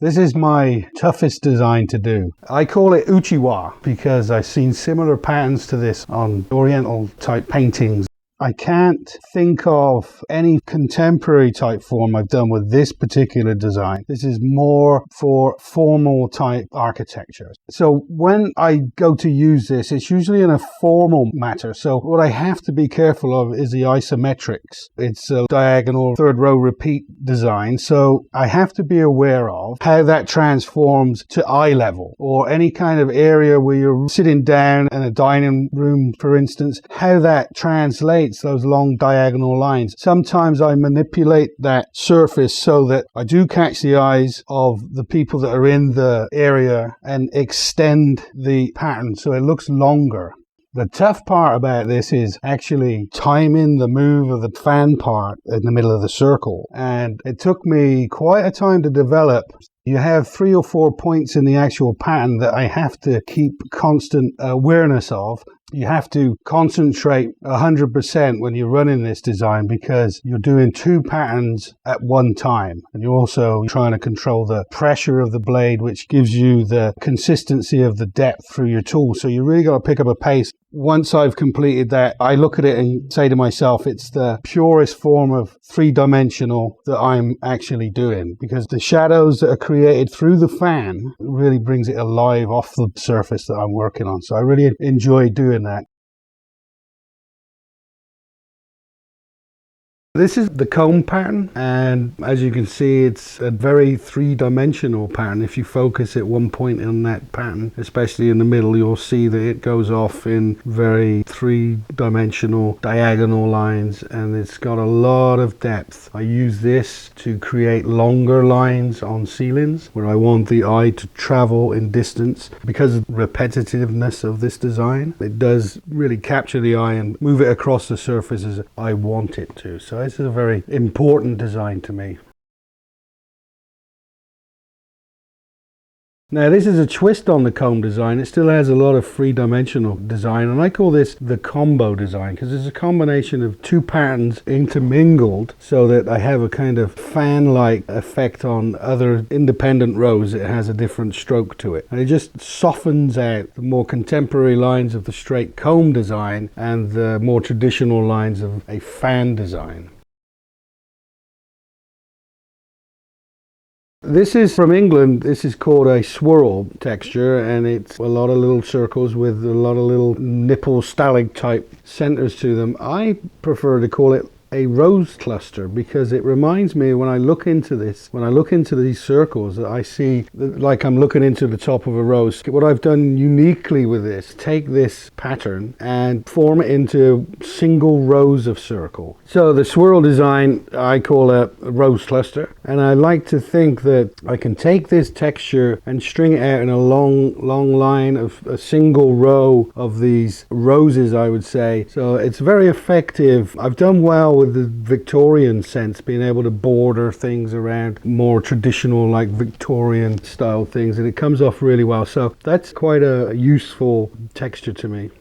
This is my toughest design to do. I call it Uchiwa because I've seen similar patterns to this on Oriental type paintings. I can't think of any contemporary type form I've done with this particular design. This is more for formal type architecture. So when I go to use this, it's usually in a formal matter. So what I have to be careful of is the isometrics. It's a diagonal third row repeat design. So I have to be aware of how that transforms to eye level, or any kind of area where you're sitting down in a dining room, for instance, how that translates those long diagonal lines. Sometimes I manipulate that surface so that I do catch the eyes of the people that are in the area and extend the pattern so it looks longer. The tough part about this is actually timing the move of the fan part in the middle of the circle. And it took me quite a time to develop. You have 3 or 4 points in the actual pattern that I have to keep constant awareness of. You have to concentrate 100% when you're running this design because you're doing 2 patterns at one time. And you're also trying to control the pressure of the blade, which gives you the consistency of the depth through your tool. So you really got to pick up a pace. Once I've completed that, I look at it and say to myself, it's the purest form of 3-dimensional that I'm actually doing, because the shadows that are created through the fan really brings it alive off the surface that I'm working on. So I really enjoy doing that. This is the comb pattern, and as you can see, it's a very 3-dimensional pattern. If you focus at one point in that pattern, especially in the middle, you'll see that it goes off in very 3-dimensional diagonal lines, and it's got a lot of depth. I use this to create longer lines on ceilings where I want the eye to travel in distance. Because of the repetitiveness of this design, it does really capture the eye and move it across the surface as I want it to. So this is a very important design to me. Now this is a twist on the comb design. It still has a lot of 3-dimensional design, and I call this the combo design because it's a combination of 2 patterns intermingled so that I have a kind of fan-like effect on other independent rows. It has a different stroke to it, and it just softens out the more contemporary lines of the straight comb design and the more traditional lines of a fan design. This is from England. This is called a swirl texture, and it's a lot of little circles with a lot of little nipple stalactite centers to them. I prefer to call it a rose cluster because it reminds me, when I look into these circles, that I see like I'm looking into the top of a rose. What I've done uniquely with this, take this pattern and form it into single rows of circle. So the swirl design I call a rose cluster, and I like to think that I can take this texture and string it out in a long line of a single row of these roses, I would say. So it's very effective. I've done well with the Victorian sense, being able to border things around more traditional, like Victorian style things, and it comes off really well. So that's quite a useful texture to me.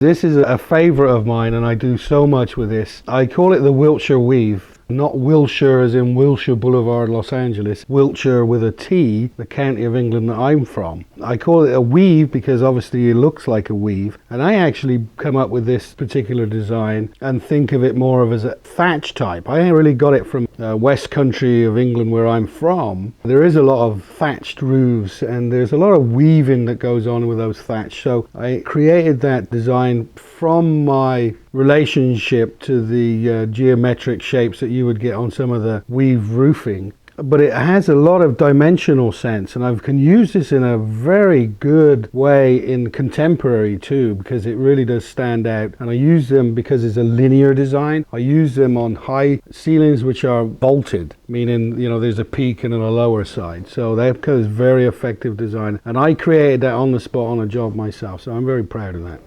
This is a favorite of mine, and I do so much with this. I call it the Wiltshire weave. Not Wilshire as in Wilshire Boulevard, Los Angeles. Wiltshire with a T, the county of England that I'm from. I call it a weave because obviously it looks like a weave. And I actually come up with this particular design and think of it more of as a thatch type. I really got it from West Country of England where I'm from. There is a lot of thatched roofs, and there's a lot of weaving that goes on with those thatch. So I created that design from my relationship to the geometric shapes that you would get on some of the weave roofing. But it has a lot of dimensional sense, and I can use this in a very good way in contemporary too, because it really does stand out. And I use them because it's a linear design. I use them on high ceilings which are vaulted, meaning, you know, there's a peak and a lower side. So that is very effective design, and I created that on the spot on a job myself, so I'm very proud of that.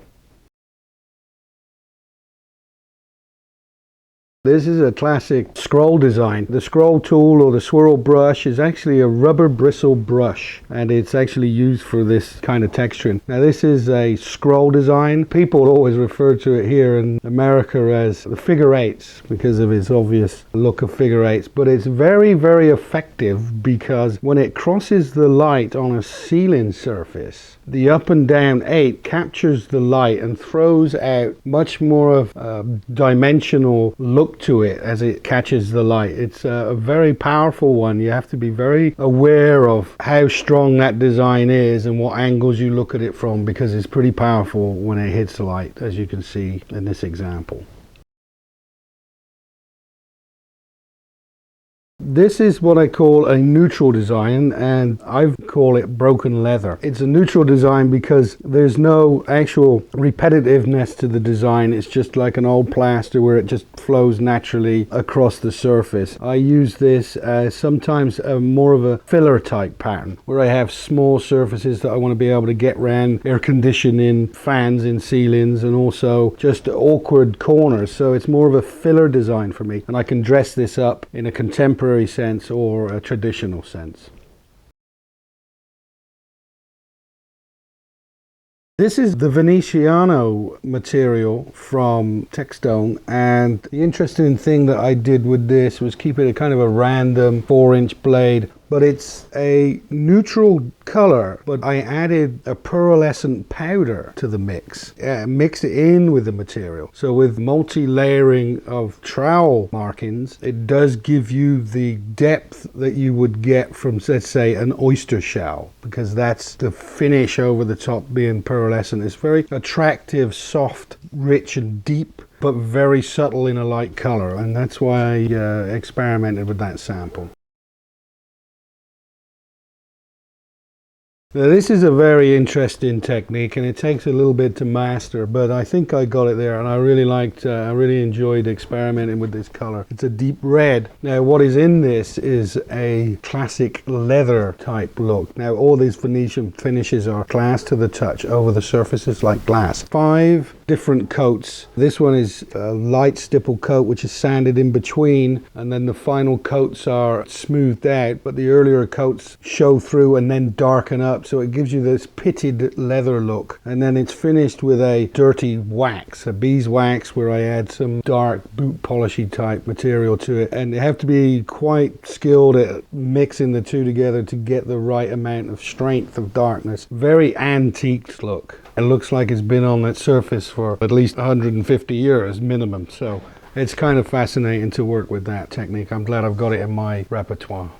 This is a classic scroll design. The scroll tool or the swirl brush is actually a rubber bristle brush, and it's actually used for this kind of texturing. Now this is a scroll design. People always refer to it here in America as the figure eights because of its obvious look of figure eights, but it's very, very effective because when it crosses the light on a ceiling surface, the up and down 8 captures the light and throws out much more of a dimensional look to it as it catches the light. It's a very powerful one. You have to be very aware of how strong that design is and what angles you look at it from, because it's pretty powerful when it hits the light, as you can see in this example. This is what I call a neutral design, and I call it broken leather. It's a neutral design because there's no actual repetitiveness to the design. It's just like an old plaster where it just flows naturally across the surface. I use this as sometimes more of a filler type pattern where I have small surfaces that I want to be able to get around air conditioning, fans in ceilings, and also just awkward corners. So it's more of a filler design for me, and I can dress this up in a contemporary sense or a traditional sense. This is the Venetiano material from Texstone, and the interesting thing that I did with this was keep it a kind of a random 4-inch blade, but it's a neutral color, but I added a pearlescent powder to the mix, mixed it in with the material. So with multi-layering of trowel markings, it does give you the depth that you would get from, let's say, an oyster shell, because that's the finish over the top being pearlescent. It's very attractive, soft, rich and deep, but very subtle in a light color, and that's why I experimented with that sample. Now this is a very interesting technique, and it takes a little bit to master, but I think I got it there, and I really enjoyed experimenting with this color. It's a deep red. Now what is in this is a classic leather type look. Now all these Venetian finishes are glass to the touch over the surfaces like glass. 5 different coats. This one is a light stipple coat which is sanded in between, and then the final coats are smoothed out, but the earlier coats show through and then darken up, so it gives you this pitted leather look. And then it's finished with a dirty wax, a beeswax, where I add some dark boot polishy type material to it, and you have to be quite skilled at mixing the two together to get the right amount of strength of darkness. Very antique look. It looks like it's been on that surface for at least 150 years minimum, so it's kind of fascinating to work with that technique. I'm glad I've got it in my repertoire.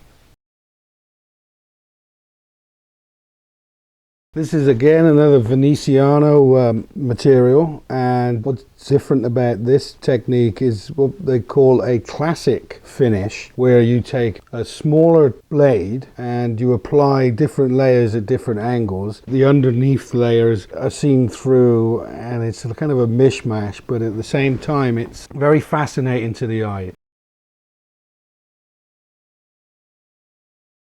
This is again another Venetiano material, and what's different about this technique is what they call a classic finish, where you take a smaller blade and you apply different layers at different angles. The underneath layers are seen through, and it's kind of a mishmash, but at the same time it's very fascinating to the eye.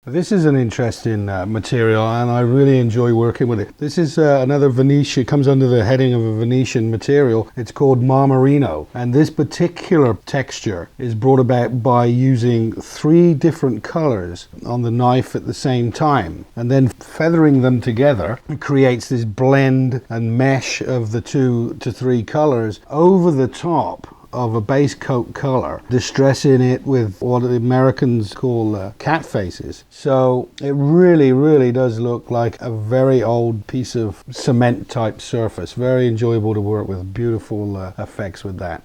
This is an interesting material, and I really enjoy working with it. This is another Venetian, it comes under the heading of a Venetian material. It's called Marmorino, and this particular texture is brought about by using 3 different colors on the knife at the same time, and then feathering them together. It creates this blend and mesh of the 2 to 3 colors over the top of a base coat color, distressing it with what the Americans call cat faces. So it really does look like a very old piece of cement type surface. Very enjoyable to work with, beautiful effects with that.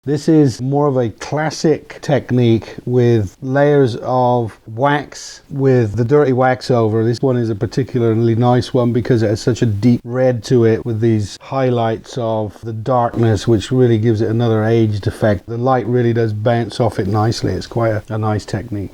This is more of a classic technique with layers of wax with the dirty wax over. This one is a particularly nice one because it has such a deep red to it with these highlights of the darkness, which really gives it another aged effect. The light really does bounce off it nicely. It's quite a nice technique.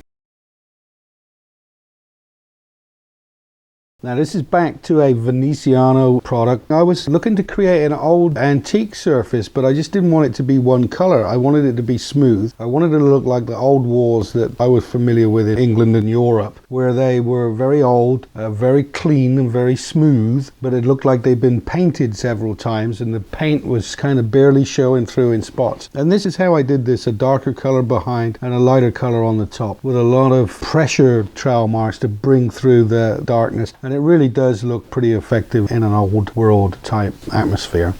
Now this is back to a Veneziano product. I was looking to create an old antique surface, but I just didn't want it to be one color. I wanted it to be smooth. I wanted it to look like the old walls that I was familiar with in England and Europe, where they were very old, very clean and very smooth, but it looked like they'd been painted several times and the paint was kind of barely showing through in spots. And this is how I did this: a darker color behind and a lighter color on the top, with a lot of pressure trowel marks to bring through the darkness. And it really does look pretty effective in an old world type atmosphere.